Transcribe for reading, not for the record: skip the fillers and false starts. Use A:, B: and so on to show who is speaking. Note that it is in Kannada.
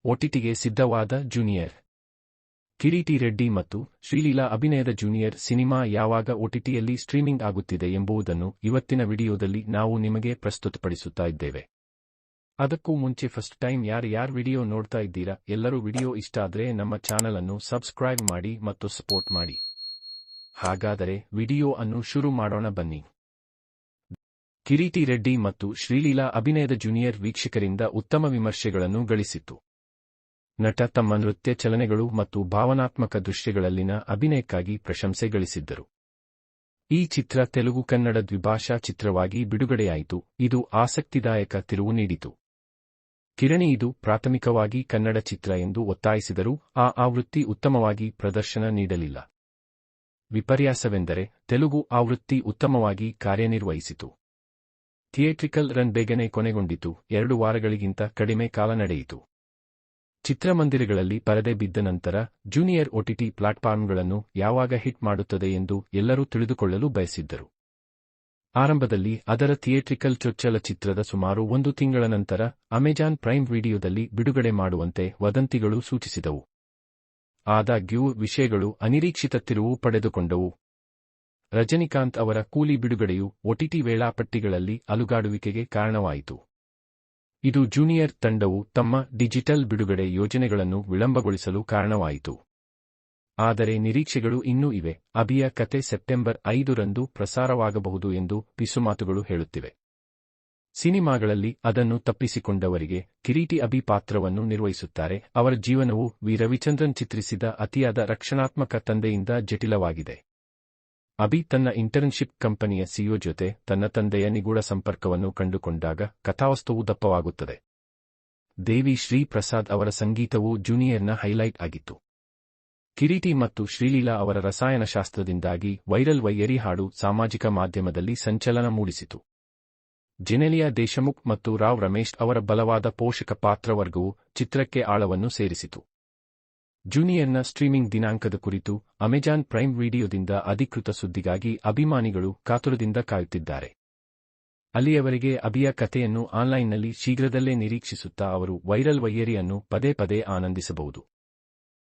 A: ಓಟಿಟಿಗೆ ಸಿದ್ಧವಾದ ಜೂನಿಯರ್. ಕಿರೀಟಿ ರೆಡ್ಡಿ ಮತ್ತು ಶ್ರೀಲೀಲಾ ಅಭಿನಯದ ಜೂನಿಯರ್ ಸಿನಿಮಾ ಯಾವಾಗ ಓಟಿಟಿಯಲ್ಲಿ ಸ್ಟ್ರೀಮಿಂಗ್ ಆಗುತ್ತಿದೆ ಎಂಬುದನ್ನು ಇವತ್ತಿನ ವಿಡಿಯೋದಲ್ಲಿ ನಾವು ನಿಮಗೆ ಪ್ರಸ್ತುತಪಡಿಸುತ್ತಾ ಇದ್ದೇವೆ. ಅದಕ್ಕೂ ಮುಂಚೆ ಫಸ್ಟ್ ಟೈಮ್ ಯಾರು ವಿಡಿಯೋ ನೋಡ್ತಾ ಇದ್ದೀರಾ, ಎಲ್ಲರೂ ವಿಡಿಯೋ ಇಷ್ಟ ಆದ್ರೆ ನಮ್ಮ ಚಾನಲ್ ಅನ್ನು ಸಬ್ಸ್ಕ್ರೈಬ್ ಮಾಡಿ ಮತ್ತು ಸಪೋರ್ಟ್ ಮಾಡಿ. ಹಾಗಾದರೆ ವಿಡಿಯೋ ಅನ್ನು ಶುರು ಮಾಡೋಣ ಬನ್ನಿ. ಕಿರೀಟಿ ರೆಡ್ಡಿ ಮತ್ತು ಶ್ರೀಲೀಲಾ ಅಭಿನಯದ ಜೂನಿಯರ್ ವೀಕ್ಷಕರಿಂದ ಉತ್ತಮ ವಿಮರ್ಶೆಗಳನ್ನು ಗಳಿಸಿತು. ನಟ ತಮ್ಮ ನೃತ್ಯ ಚಲನೆಗಳು ಮತ್ತು ಭಾವನಾತ್ಮಕ ದೃಶ್ಯಗಳಲ್ಲಿನ ಅಭಿನಯಕ್ಕಾಗಿ ಪ್ರಶಂಸೆ ಗಳಿಸಿದ್ದರು. ಈ ಚಿತ್ರ ತೆಲುಗು ಕನ್ನಡ ದ್ವಿಭಾಷಾ ಚಿತ್ರವಾಗಿ ಬಿಡುಗಡೆಯಾಯಿತು. ಇದು ಆಸಕ್ತಿದಾಯಕ ತಿರುವು ನೀಡಿತು. ಕಿರಣಿ ಇದು ಪ್ರಾಥಮಿಕವಾಗಿ ಕನ್ನಡ ಚಿತ್ರ ಎಂದು ಒತ್ತಾಯಿಸಿದರೂ ಆ ಆವೃತ್ತಿ ಉತ್ತಮವಾಗಿ ಪ್ರದರ್ಶನ ನೀಡಲಿಲ್ಲ. ವಿಪರ್ಯಾಸವೆಂದರೆ ತೆಲುಗು ಆವೃತ್ತಿ ಉತ್ತಮವಾಗಿ ಕಾರ್ಯನಿರ್ವಹಿಸಿತು. ಥಿಯೇಟ್ರಿಕಲ್ ರನ್ ಬೇಗನೆ ಕೊನೆಗೊಂಡಿತು. 2 ವಾರಗಳಿಗಿಂತ ಕಡಿಮೆ ಕಾಲ ನಡೆಯಿತು. ಚಿತ್ರಮಂದಿರಗಳಲ್ಲಿ ಪರದೆ ಬಿದ್ದ ನಂತರ ಜೂನಿಯರ್ ಓಟಿಟಿ ಪ್ಲಾಟ್ಫಾರ್ಮ್ಗಳನ್ನು ಯಾವಾಗ ಹಿಟ್ ಮಾಡುತ್ತದೆ ಎಂದು ಎಲ್ಲರೂ ತಿಳಿದುಕೊಳ್ಳಲು ಬಯಸಿದ್ದರು. ಆರಂಭದಲ್ಲಿ ಅದರ ಥಿಯೇಟ್ರಿಕಲ್ ಚಲನಚಿತ್ರದ ಸುಮಾರು 1 ತಿಂಗಳ ನಂತರ ಅಮೆಜಾನ್ ಪ್ರೈಮ್ ವಿಡಿಯೋದಲ್ಲಿ ಬಿಡುಗಡೆ ಮಾಡುವಂತೆ ವದಂತಿಗಳು ಸೂಚಿಸಿದವು. ಆದಾಗ್ಯೂ ವಿಷಯಗಳು ಅನಿರೀಕ್ಷಿತ ತಿರುವು ಪಡೆದುಕೊಂಡವು. ರಜನಿಕಾಂತ್ ಅವರ ಕೂಲಿ ಬಿಡುಗಡೆಯು ಓಟಿಟಿ ವೇಳಾಪಟ್ಟಿಗಳಲ್ಲಿ ಅಲುಗಾಡುವಿಕೆಗೆ ಕಾರಣವಾಯಿತು. ಇದು ಜೂನಿಯರ್ ತಂಡವು ತಮ್ಮ ಡಿಜಿಟಲ್ ಬಿಡುಗಡೆ ಯೋಜನೆಗಳನ್ನು ವಿಳಂಬಗೊಳಿಸಲು ಕಾರಣವಾಯಿತು. ಆದರೆ ನಿರೀಕ್ಷೆಗಳು ಇನ್ನೂ ಇವೆ. ಅಭಿಯ ಕತೆ ಸೆಪ್ಟೆಂಬರ್ 5ರಂದು ಪ್ರಸಾರವಾಗಬಹುದು ಎಂದು ಪಿಸುಮಾತುಗಳು ಹೇಳುತ್ತಿವೆ. ಸಿನಿಮಾಗಳಲ್ಲಿ ಅದನ್ನು ತಪ್ಪಿಸಿಕೊಂಡವರಿಗೆ ಕಿರೀಟಿ ಅಭಿ ಪಾತ್ರವನ್ನು ನಿರ್ವಹಿಸುತ್ತಾರೆ. ಅವರ ಜೀವನವು ವಿ ರವಿಚಂದ್ರನ್ ಚಿತ್ರಿಸಿದ ಅತಿಯಾದ ರಕ್ಷಣಾತ್ಮಕ ತಂದೆಯಿಂದ ಜಟಿಲವಾಗಿದೆ. ಅಭಿ ತನ್ನ ಇಂಟರ್ನ್ಶಿಪ್ ಕಂಪನಿಯ ಸಿಇಒ ಜೊತೆ ತನ್ನ ತಂದೆಯ ನಿಗೂಢ ಸಂಪರ್ಕವನ್ನು ಕಂಡುಕೊಂಡಾಗ ಕಥಾವಸ್ತುವು ದಪ್ಪವಾಗುತ್ತದೆ. ದೇವಿ ಶ್ರೀ ಪ್ರಸಾದ್ ಅವರ ಸಂಗೀತವು ಜೂನಿಯರ್ನ ಹೈಲೈಟ್ ಆಗಿತ್ತು. ಕಿರೀಟಿ ಮತ್ತು ಶ್ರೀಲೀಲಾ ಅವರ ರಸಾಯನಶಾಸ್ತ್ರದಿಂದಾಗಿ ವೈರಲ್ ವೈಯರಿ ಹಾಡು ಸಾಮಾಜಿಕ ಮಾಧ್ಯಮದಲ್ಲಿ ಸಂಚಲನ ಮೂಡಿಸಿತು. ಜೆನೆಲಿಯಾ ದೇಶಮುಖ್ ಮತ್ತು ರಾವ್ ರಮೇಶ್ ಅವರ ಬಲವಾದ ಪೋಷಕ ಪಾತ್ರವರ್ಗವು ಚಿತ್ರಕ್ಕೆ ಆಳವನ್ನು ಸೇರಿಸಿತು. ಜೂನಿಯರ್ನ ಸ್ಟ್ರೀಮಿಂಗ್ ದಿನಾಂಕದ ಕುರಿತು ಅಮೆಜಾನ್ ಪ್ರೈಮ್ ವಿಡಿಯೋದಿಂದ ಅಧಿಕೃತ ಸುದ್ದಿಗಾಗಿ ಅಭಿಮಾನಿಗಳು ಕಾತುರದಿಂದ ಕಾಯುತ್ತಿದ್ದಾರೆ. ಅಲ್ಲಿಯವರೆಗೆ ಅಭಿಯ ಕಥೆಯನ್ನು ಆನ್ಲೈನ್ನಲ್ಲಿ ಶೀಘ್ರದಲ್ಲೇ ನಿರೀಕ್ಷಿಸುತ್ತಾ ಅವರು ವೈರಲ್ ವೈಯರಿಯನ್ನು ಪದೇ ಪದೇ ಆನಂದಿಸಬಹುದು.